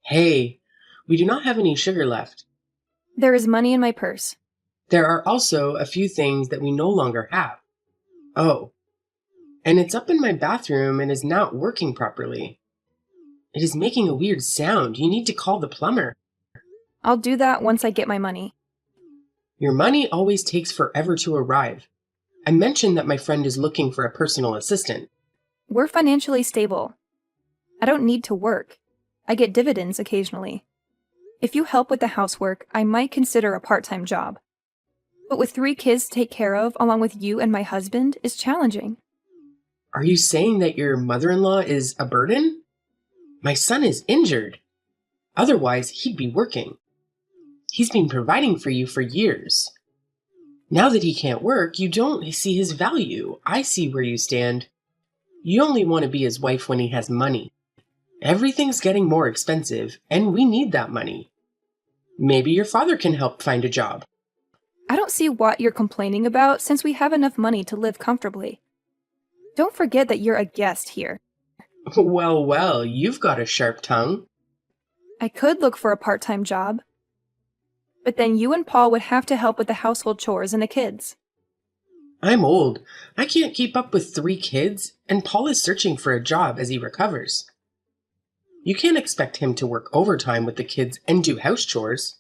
Hey, we do not have any sugar left. There is money in my purse. There are also a few things that we no longer have. Oh, and it's up in my bathroom and is not working properly. It is making a weird sound. You need to call the plumber. I'll do that once I get my money. Your money always takes forever to arrive. I mentioned that my friend is looking for a personal assistant. We're financially stable. I don't need to work. I get dividends occasionally. If you help with the housework, I might consider a part-time job. But with 3 kids to take care of, along with you and my husband, is challenging. Are you saying that your mother-in-law is a burden? My son is injured. Otherwise, he'd be working. He's been providing for you for years. Now that he can't work, you don't see his value. I see where you stand. You only want to be his wife when he has money. Everything's getting more expensive, and we need that money. Maybe your father can help find a job. I don't see what you're complaining about since we have enough money to live comfortably. Don't forget that you're a guest here. Well, you've got a sharp tongue. I could look for a part-time job. But then you and Paul would have to help with the household chores and the kids. I'm old. I can't keep up with 3 kids, and Paul is searching for a job as he recovers. You can't expect him to work overtime with the kids and do house chores.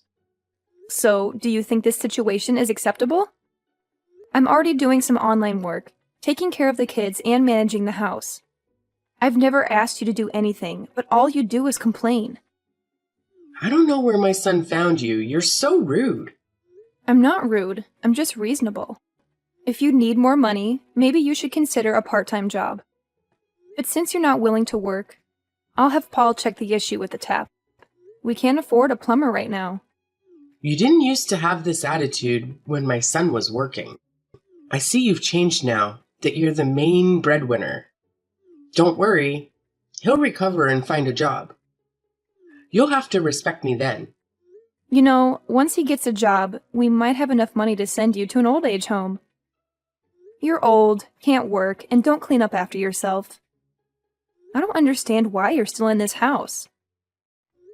So, do you think this situation is acceptable? I'm already doing some online work, taking care of the kids and managing the house. I've never asked you to do anything, but all you do is complain. I don't know where my son found you. You're so rude. I'm not rude, I'm just reasonable. If you need more money, maybe you should consider a part-time job. But since you're not willing to work, I'll have Paul check the issue with the tap. We can't afford a plumber right now. You didn't used to have this attitude when my son was working. I see you've changed now, that you're the main breadwinner. Don't worry, he'll recover and find a job. You'll have to respect me then. You know, once he gets a job, we might have enough money to send you to an old age home. You're old, can't work, and don't clean up after yourself. I don't understand why you're still in this house.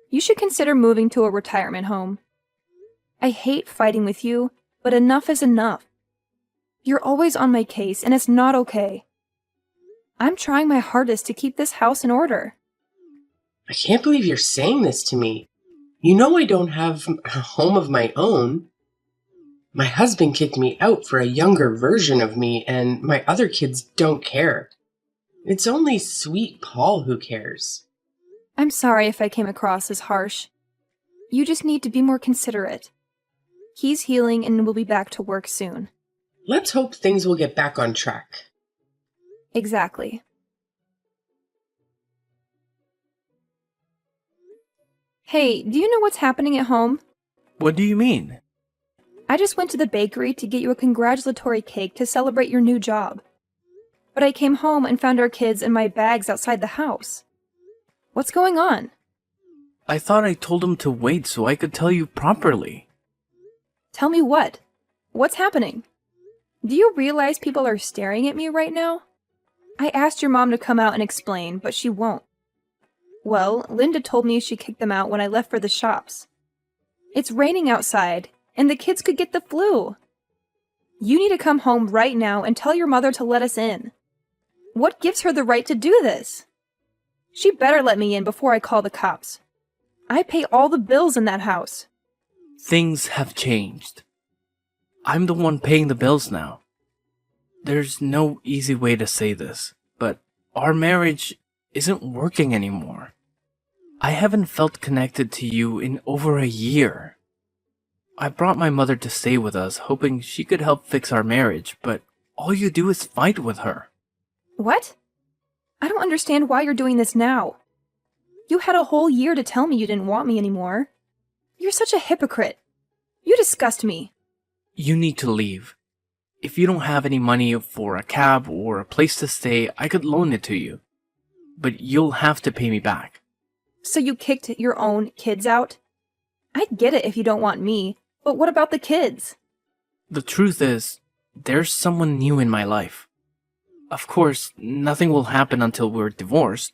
You should consider moving to a retirement home. I hate fighting with you, but enough is enough. You're always on my case, and it's not okay. I'm trying my hardest to keep this house in order. I can't believe you're saying this to me. You know I don't have a home of my own. My husband kicked me out for a younger version of me, and my other kids don't care. It's only sweet Paul who cares. I'm sorry if I came across as harsh. You just need to be more considerate. He's healing and will be back to work soon. Let's hope things will get back on track. Exactly. Hey, do you know what's happening at home? What do you mean? I just went to the bakery to get you a congratulatory cake to celebrate your new job. But I came home and found our kids and my bags outside the house. What's going on? I thought I told him to wait so I could tell you properly. Tell me what? What's happening? Do you realize people are staring at me right now? I asked your mom to come out and explain, but she won't. Well, Linda told me she kicked them out when I left for the shops. It's raining outside, and the kids could get the flu. You need to come home right now and tell your mother to let us in. What gives her the right to do this? She better let me in before I call the cops. I pay all the bills in that house. Things have changed. I'm the one paying the bills now. There's no easy way to say this, but our marriage isn't working anymore. I haven't felt connected to you in over a year. I brought my mother to stay with us, hoping she could help fix our marriage, but all you do is fight with her. What? I don't understand why you're doing this now. You had a whole year to tell me you didn't want me anymore. You're such a hypocrite. You disgust me. You need to leave. If you don't have any money for a cab or a place to stay, I could loan it to you. But you'll have to pay me back. So you kicked your own kids out? I get it if you don't want me, but what about the kids? The truth is, there's someone new in my life. Of course, nothing will happen until we're divorced,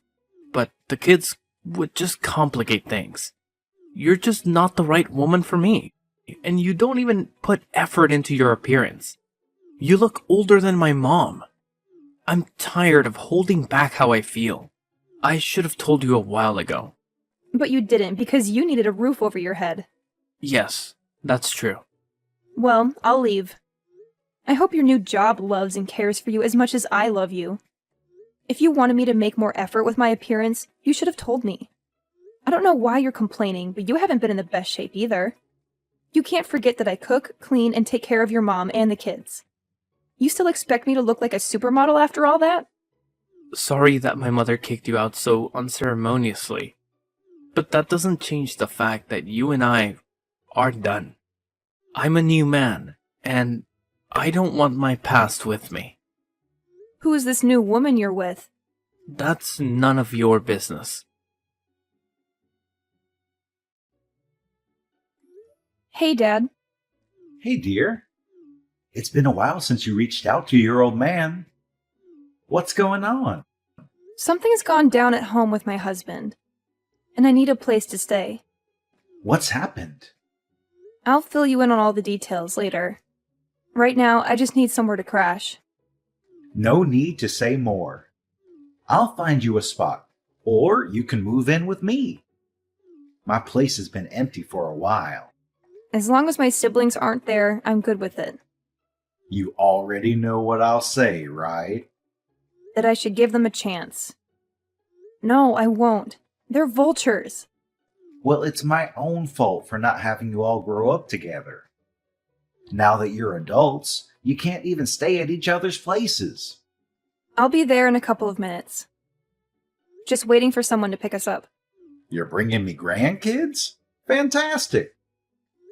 but the kids would just complicate things. You're just not the right woman for me. And you don't even put effort into your appearance. You look older than my mom. I'm tired of holding back how I feel. I should have told you a while ago. But you didn't because you needed a roof over your head. Yes, that's true. Well, I'll leave. I hope your new job loves and cares for you as much as I love you. If you wanted me to make more effort with my appearance, you should have told me. I don't know why you're complaining, but you haven't been in the best shape either. You can't forget that I cook, clean, and take care of your mom and the kids. You still expect me to look like a supermodel after all that? Sorry that my mother kicked you out so unceremoniously. But that doesn't change the fact that you and I are done. I'm a new man, and I don't want my past with me. Who is this new woman you're with? That's none of your business. Hey, Dad. Hey, dear. It's been a while since you reached out to your old man. What's going on? Something's gone down at home with my husband, and I need a place to stay. What's happened? I'll fill you in on all the details later. Right now, I just need somewhere to crash. No need to say more. I'll find you a spot, or you can move in with me. My place has been empty for a while. As long as my siblings aren't there, I'm good with it. You already know what I'll say, right? That I should give them a chance. No, I won't. They're vultures. Well, it's my own fault for not having you all grow up together. Now that you're adults, you can't even stay at each other's places. I'll be there in a couple of minutes. Just waiting for someone to pick us up. You're bringing me grandkids? Fantastic!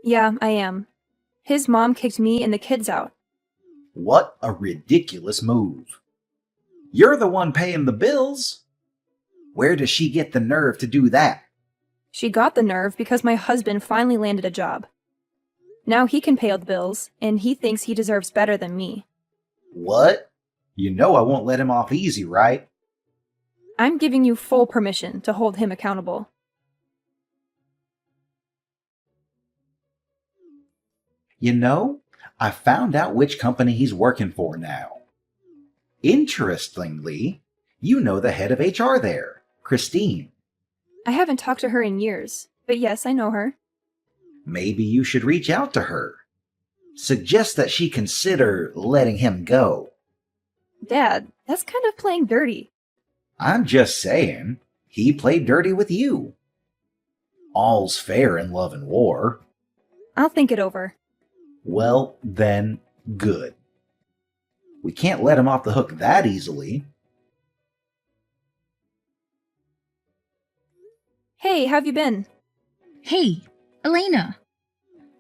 Yeah, I am. His mom kicked me and the kids out. What a ridiculous move. You're the one paying the bills. Where does she get the nerve to do that? She got the nerve because my husband finally landed a job. Now he can pay all the bills, and he thinks he deserves better than me. What? You know I won't let him off easy, right? I'm giving you full permission to hold him accountable. You know, I found out which company he's working for now. Interestingly, you know the head of HR there, Christine. I haven't talked to her in years, but yes, I know her. Maybe you should reach out to her. Suggest that she consider letting him go. Dad, that's kind of playing dirty. I'm just saying, he played dirty with you. All's fair in love and war. I'll think it over. Well, then, good. We can't let him off the hook that easily. Hey, how've you been? Hey, Elena.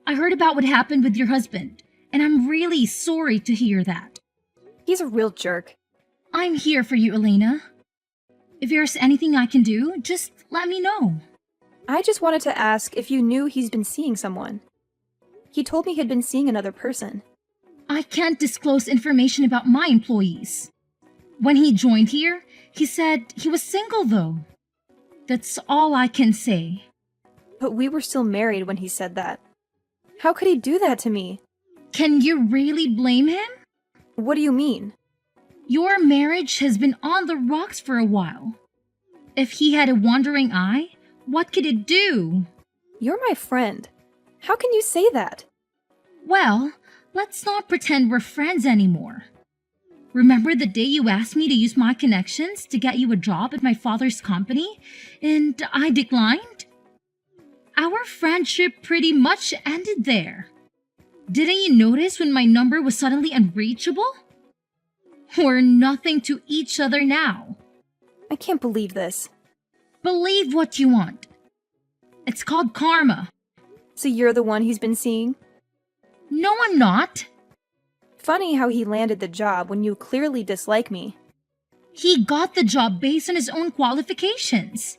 I heard about what happened with your husband, and I'm really sorry to hear that. He's a real jerk. I'm here for you, Elena. If there's anything I can do, just let me know. I just wanted to ask if you knew he's been seeing someone. He told me he'd been seeing another person. I can't disclose information about my employees. When he joined here, he said he was single, though. That's all I can say. But we were still married when he said that. How could he do that to me? Can you really blame him? What do you mean? Your marriage has been on the rocks for a while. If he had a wandering eye, what could it do? You're my friend. How can you say that? Well, let's not pretend we're friends anymore. Remember the day you asked me to use my connections to get you a job at my father's company, and I declined? Our friendship pretty much ended there. Didn't you notice when my number was suddenly unreachable? We're nothing to each other now. I can't believe this. Believe what you want. It's called karma. So you're the one he's been seeing? No, I'm not. Funny how he landed the job when you clearly dislike me. He got the job based on his own qualifications.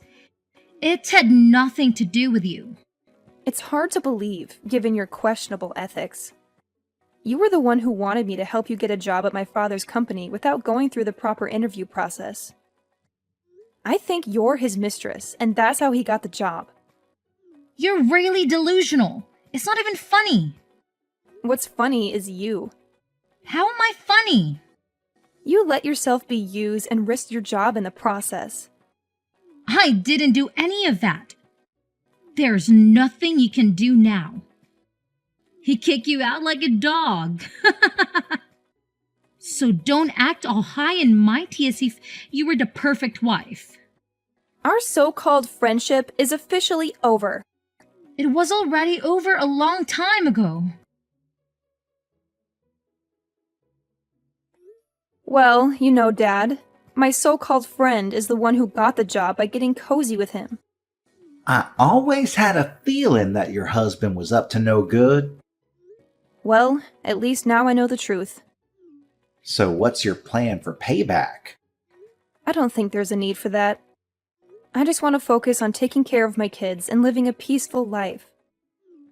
It had nothing to do with you. It's hard to believe, given your questionable ethics. You were the one who wanted me to help you get a job at my father's company without going through the proper interview process. I think you're his mistress, and that's how he got the job. You're really delusional. It's not even funny. What's funny is you. How am I funny? You let yourself be used and risked your job in the process. I didn't do any of that. There's nothing you can do now. He kicked you out like a dog. So don't act all high and mighty as if you were the perfect wife. Our so-called friendship is officially over. It was already over a long time ago. Well, you know, Dad, my so-called friend is the one who got the job by getting cozy with him. I always had a feeling that your husband was up to no good. Well, at least now I know the truth. So what's your plan for payback? I don't think there's a need for that. I just want to focus on taking care of my kids and living a peaceful life.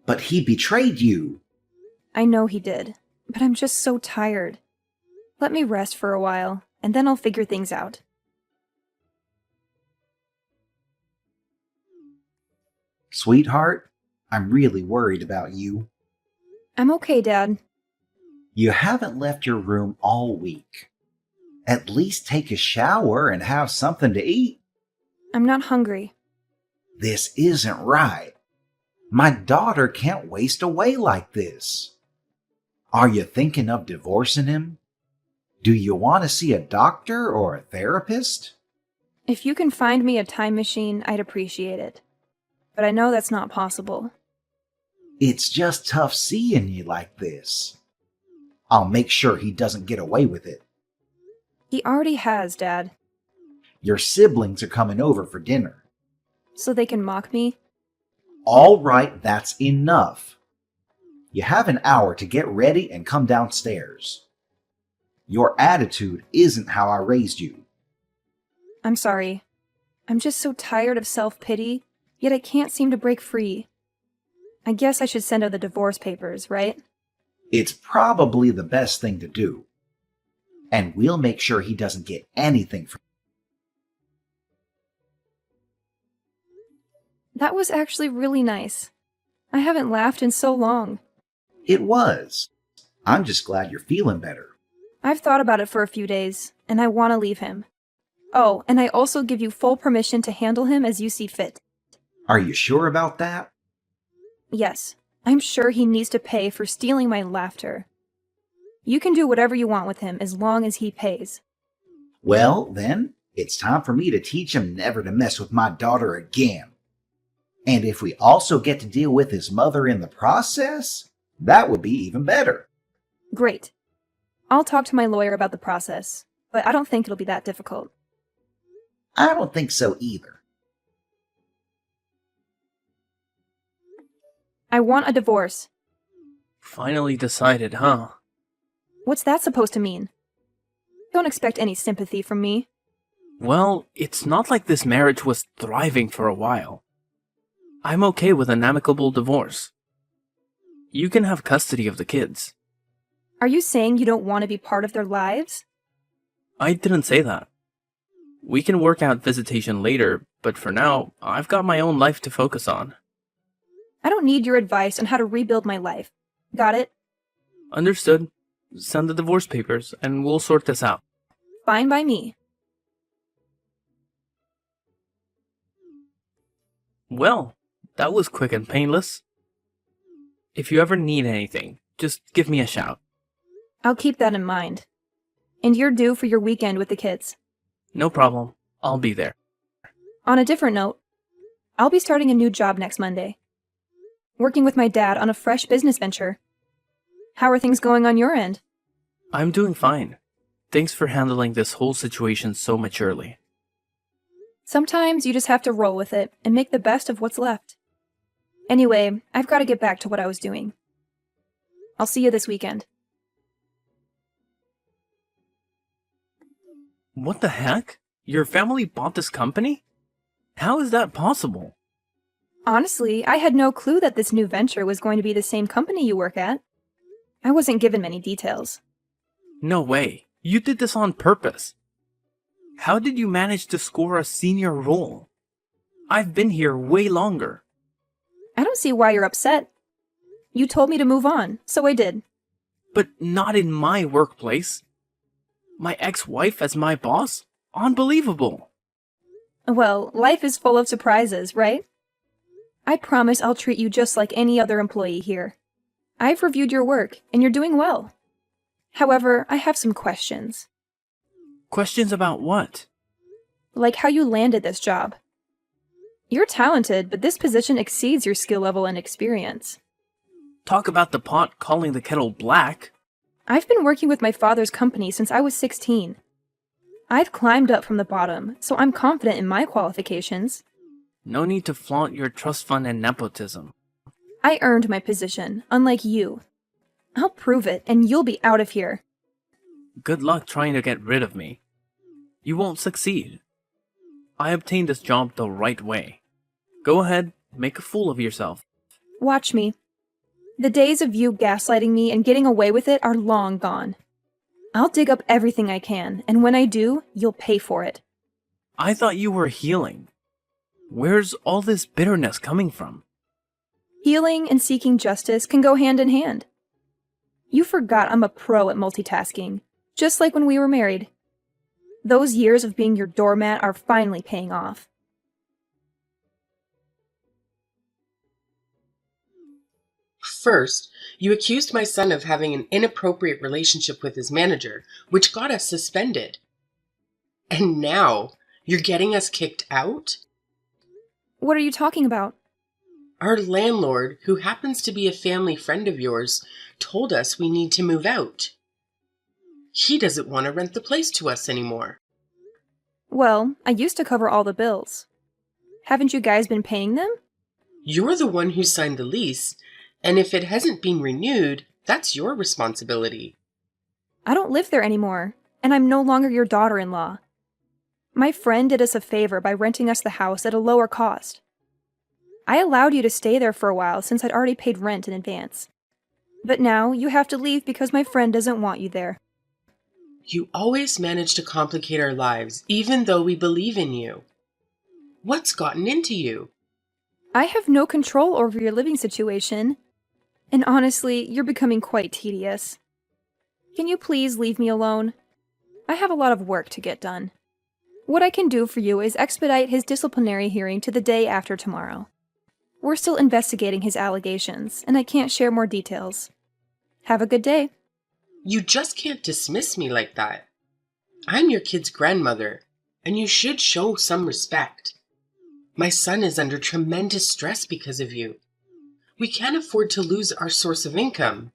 But he betrayed you. I know he did, but I'm just so tired. Let me rest for a while, and then I'll figure things out. Sweetheart, I'm really worried about you. I'm okay, Dad. You haven't left your room all week. At least take a shower and have something to eat. I'm not hungry. This isn't right. My daughter can't waste away like this. Are you thinking of divorcing him? Do you want to see a doctor or a therapist? If you can find me a time machine, I'd appreciate it. But I know that's not possible. It's just tough seeing you like this. I'll make sure he doesn't get away with it. He already has, Dad. Your siblings are coming over for dinner. So they can mock me? All right, that's enough. You have an hour to get ready and come downstairs. Your attitude isn't how I raised you. I'm sorry. I'm just so tired of self-pity, yet I can't seem to break free. I guess I should send out the divorce papers, right? It's probably the best thing to do. And we'll make sure he doesn't get anything from That was actually really nice. I haven't laughed in so long. it. Was. I'm just glad you're feeling better. I've thought about it for a few days, and I want to leave him. Oh, and I also give you full permission to handle him as you see fit. Are you sure about that? Yes, I'm sure he needs to pay for stealing my laughter. You can do whatever you want with him as long as he pays. Well, then, it's time for me to teach him never to mess with my daughter again. And if we also get to deal with his mother in the process, that would be even better. Great. I'll talk to my lawyer about the process, but I don't think it'll be that difficult. I don't think so either. I want a divorce. Finally decided, huh? What's that supposed to mean? Don't expect any sympathy from me. Well, it's not like this marriage was thriving for a while. I'm okay with an amicable divorce. You can have custody of the kids. Are you saying you don't want to be part of their lives? I didn't say that. We can work out visitation later, but for now, I've got my own life to focus on. I don't need your advice on how to rebuild my life. Got it? Understood. Send the divorce papers, and we'll sort this out. Fine by me. Well, that was quick and painless. If you ever need anything, just give me a shout. I'll keep that in mind. And you're due for your weekend with the kids. No problem. I'll be there. On a different note, I'll be starting a new job next Monday. Working with my dad on a fresh business venture. How are things going on your end? I'm doing fine. Thanks for handling this whole situation so maturely. Sometimes you just have to roll with it and make the best of what's left. Anyway, I've got to get back to what I was doing. I'll see you this weekend. What the heck? Your family bought this company? How is that possible? Honestly, I had no clue that this new venture was going to be the same company you work at. I wasn't given many details. No way. You did this on purpose. How did you manage to score a senior role? I've been here way longer. I don't see why you're upset. You told me to move on, so I did. But not in my workplace. My ex-wife as my boss? Unbelievable. Well, life is full of surprises, right? I promise I'll treat you just like any other employee here. I've reviewed your work, and you're doing well. However, I have some questions. Questions about what? Like how you landed this job. You're talented, but this position exceeds your skill level and experience. Talk about the pot calling the kettle black. I've been working with my father's company since I was 16. I've climbed up from the bottom, so I'm confident in my qualifications. No need to flaunt your trust fund and nepotism. I earned my position, unlike you. I'll prove it, and you'll be out of here. Good luck trying to get rid of me. You won't succeed. I obtained this job the right way. Go ahead, make a fool of yourself. Watch me. The days of you gaslighting me and getting away with it are long gone. I'll dig up everything I can, and when I do, you'll pay for it. I thought you were healing. Where's all this bitterness coming from? Healing and seeking justice can go hand in hand. You forgot I'm a pro at multitasking, just like when we were married. Those years of being your doormat are finally paying off. First, you accused my son of having an inappropriate relationship with his manager, which got us suspended. And now, you're getting us kicked out? What are you talking about? Our landlord, who happens to be a family friend of yours, told us we need to move out. He doesn't want to rent the place to us anymore. Well, I used to cover all the bills. Haven't you guys been paying them? You're the one who signed the lease, and if it hasn't been renewed, that's your responsibility. I don't live there anymore, and I'm no longer your daughter-in-law. My friend did us a favor by renting us the house at a lower cost. I allowed you to stay there for a while since I'd already paid rent in advance. But now you have to leave because my friend doesn't want you there. You always manage to complicate our lives, even though we believe in you. What's gotten into you? I have no control over your living situation. And honestly, you're becoming quite tedious. Can you please leave me alone? I have a lot of work to get done. What I can do for you is expedite his disciplinary hearing to the day after tomorrow. We're still investigating his allegations, and I can't share more details. Have a good day. You just can't dismiss me like that. I'm your kid's grandmother, and you should show some respect. My son is under tremendous stress because of you. We can't afford to lose our source of income.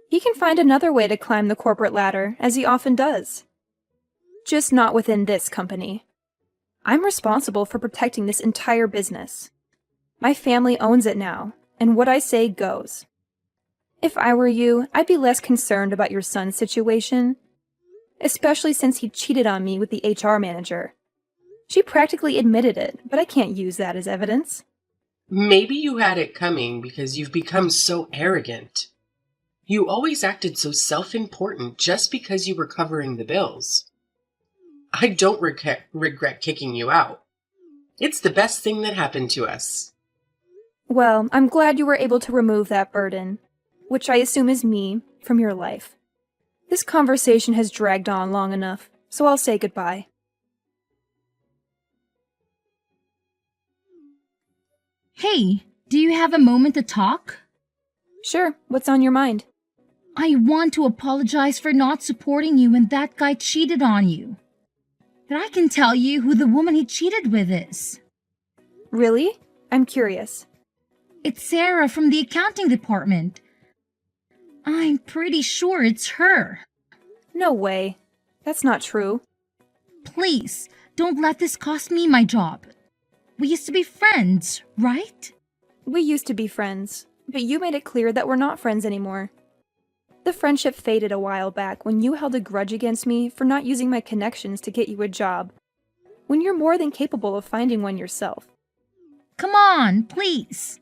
He can find another way to climb the corporate ladder, as he often does. Just not within this company. I'm responsible for protecting this entire business. My family owns it now, and what I say goes. If I were you, I'd be less concerned about your son's situation, especially since he cheated on me with the HR manager. She practically admitted it, but I can't use that as evidence. Maybe you had it coming because you've become so arrogant. You always acted so self-important just because you were covering the bills. I don't regret kicking you out. It's the best thing that happened to us. Well, I'm glad you were able to remove that burden, which I assume is me, from your life. This conversation has dragged on long enough, so I'll say goodbye. Hey, do you have a moment to talk? Sure, what's on your mind? I want to apologize for not supporting you when that guy cheated on you. But I can tell you who the woman he cheated with is. Really? I'm curious. It's Sarah from the accounting department. I'm pretty sure it's her. No way. That's not true. Please, don't let this cost me my job. We used to be friends, right? We used to be friends, but you made it clear that we're not friends anymore. The friendship faded a while back when you held a grudge against me for not using my connections to get you a job, when you're more than capable of finding one yourself. Come on, please.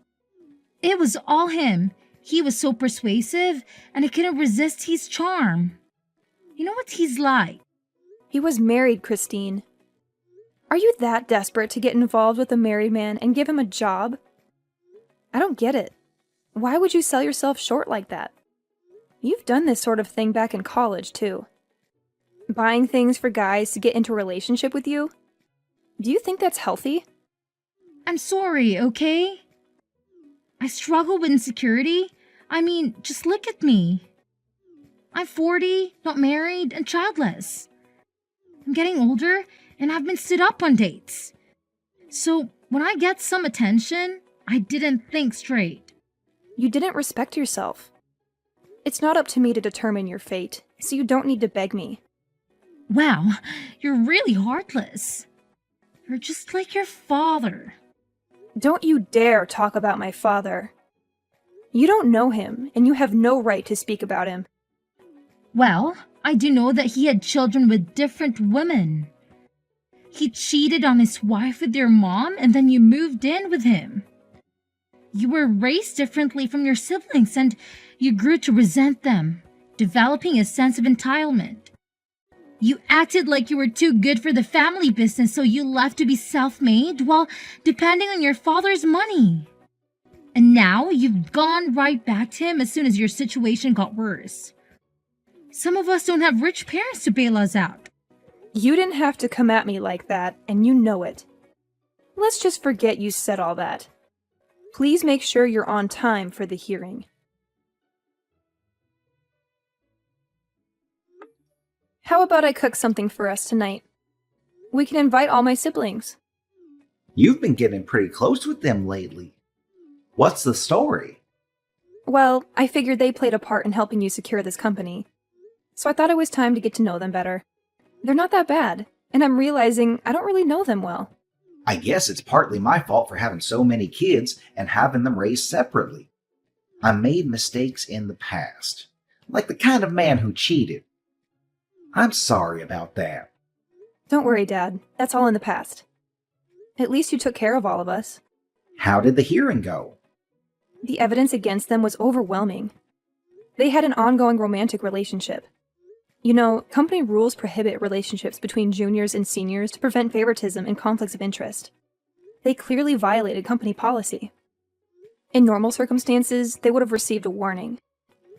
It was all him. He was so persuasive, and I couldn't resist his charm. You know what he's like. He was married, Christine. Are you that desperate to get involved with a married man and give him a job? I don't get it. Why would you sell yourself short like that? You've done this sort of thing back in college, too. Buying things for guys to get into a relationship with you? Do you think that's healthy? I'm sorry, okay? I struggle with insecurity. I mean, just look at me. I'm 40, not married, and childless. I'm getting older, and I've been stood up on dates. So, when I get some attention, I didn't think straight. You didn't respect yourself. It's not up to me to determine your fate, so you don't need to beg me. Wow, you're really heartless. You're just like your father. Don't you dare talk about my father. You don't know him, and you have no right to speak about him. Well, I do know that he had children with different women. He cheated on his wife with your mom, and then you moved in with him. You were raised differently from your siblings, and you grew to resent them, developing a sense of entitlement. You acted like you were too good for the family business, so you left to be self-made while depending on your father's money. And now you've gone right back to him as soon as your situation got worse. Some of us don't have rich parents to bail us out. You didn't have to come at me like that, and you know it. Let's just forget you said all that. Please make sure you're on time for the hearing. How about I cook something for us tonight? We can invite all my siblings. You've been getting pretty close with them lately. What's the story? Well, I figured they played a part in helping you secure this company. So I thought it was time to get to know them better. They're not that bad, and I'm realizing I don't really know them well. I guess it's partly my fault for having so many kids and having them raised separately. I made mistakes in the past, like the kind of man who cheated. I'm sorry about that. Don't worry, Dad. That's all in the past. At least you took care of all of us. How did the hearing go? The evidence against them was overwhelming. They had an ongoing romantic relationship. You know, company rules prohibit relationships between juniors and seniors to prevent favoritism and conflicts of interest. They clearly violated company policy. In normal circumstances, they would have received a warning.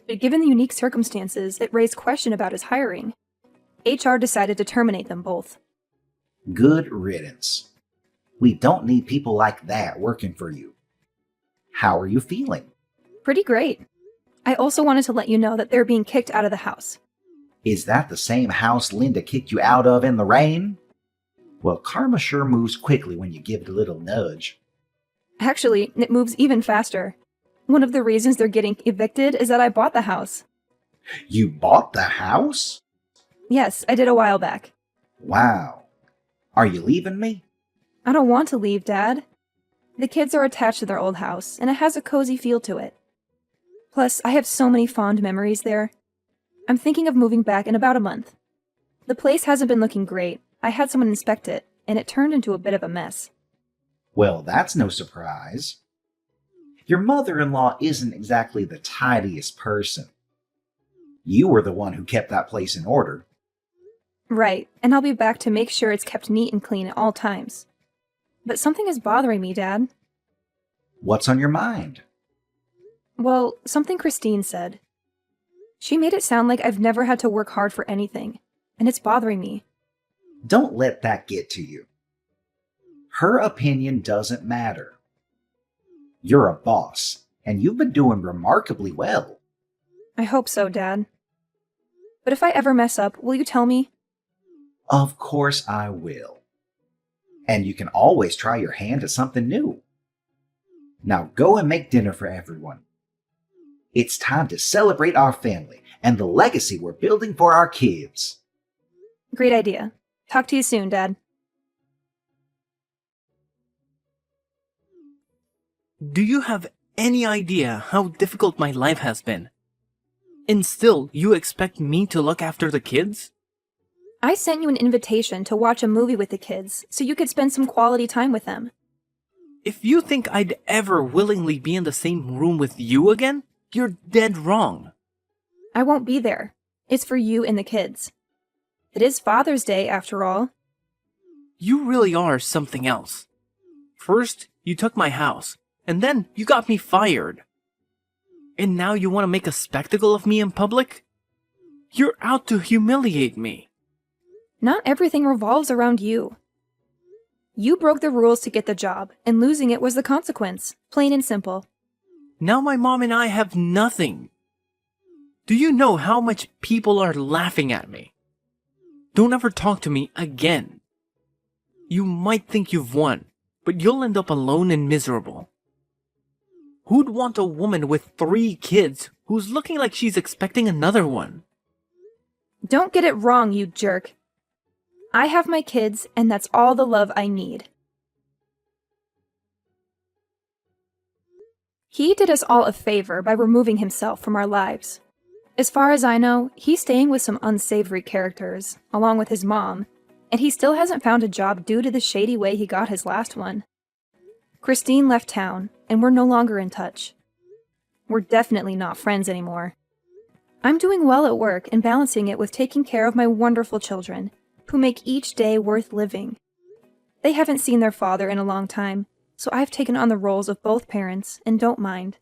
But given the unique circumstances, it raised question about his hiring. HR decided to terminate them both. Good riddance. We don't need people like that working for you. How are you feeling? Pretty great. I also wanted to let you know that they're being kicked out of the house. Is that the same house Linda kicked you out of in the rain? Well, karma sure moves quickly when you give it a little nudge. Actually, it moves even faster. One of the reasons they're getting evicted is that I bought the house. You bought the house? Yes, I did a while back. Wow. Are you leaving me? I don't want to leave, Dad. The kids are attached to their old house, and it has a cozy feel to it. Plus, I have so many fond memories there. I'm thinking of moving back in about a month. The place hasn't been looking great. I had someone inspect it, and it turned into a bit of a mess. Well, that's no surprise. Your mother-in-law isn't exactly the tidiest person. You were the one who kept that place in order. Right, and I'll be back to make sure it's kept neat and clean at all times. But something is bothering me, Dad. What's on your mind? Well, something Christine said. She made it sound like I've never had to work hard for anything, and it's bothering me. Don't let that get to you. Her opinion doesn't matter. You're a boss, and you've been doing remarkably well. I hope so, Dad. But if I ever mess up, will you tell me? Of course I will. And you can always try your hand at something new. Now go and make dinner for everyone. It's time to celebrate our family and the legacy we're building for our kids. Great idea. Talk to you soon, Dad. Do you have any idea how difficult my life has been? And still, you expect me to look after the kids? I sent you an invitation to watch a movie with the kids so you could spend some quality time with them. If you think I'd ever willingly be in the same room with you again, you're dead wrong. I won't be there. It's for you and the kids. It is Father's Day, after all. You really are something else. First, you took my house, and then you got me fired. And now you want to make a spectacle of me in public? You're out to humiliate me. Not everything revolves around you. You broke the rules to get the job, and losing it was the consequence, plain and simple. Now my mom and I have nothing. Do you know how much people are laughing at me? Don't ever talk to me again. You might think you've won, but you'll end up alone and miserable. Who'd want a woman with 3 kids who's looking like she's expecting another one? Don't get it wrong, you jerk. I have my kids, and that's all the love I need. He did us all a favor by removing himself from our lives. As far as I know, he's staying with some unsavory characters, along with his mom, and he still hasn't found a job due to the shady way he got his last one. Christine left town, and we're no longer in touch. We're definitely not friends anymore. I'm doing well at work and balancing it with taking care of my wonderful children, who make each day worth living. They haven't seen their father in a long time, so I've taken on the roles of both parents and don't mind.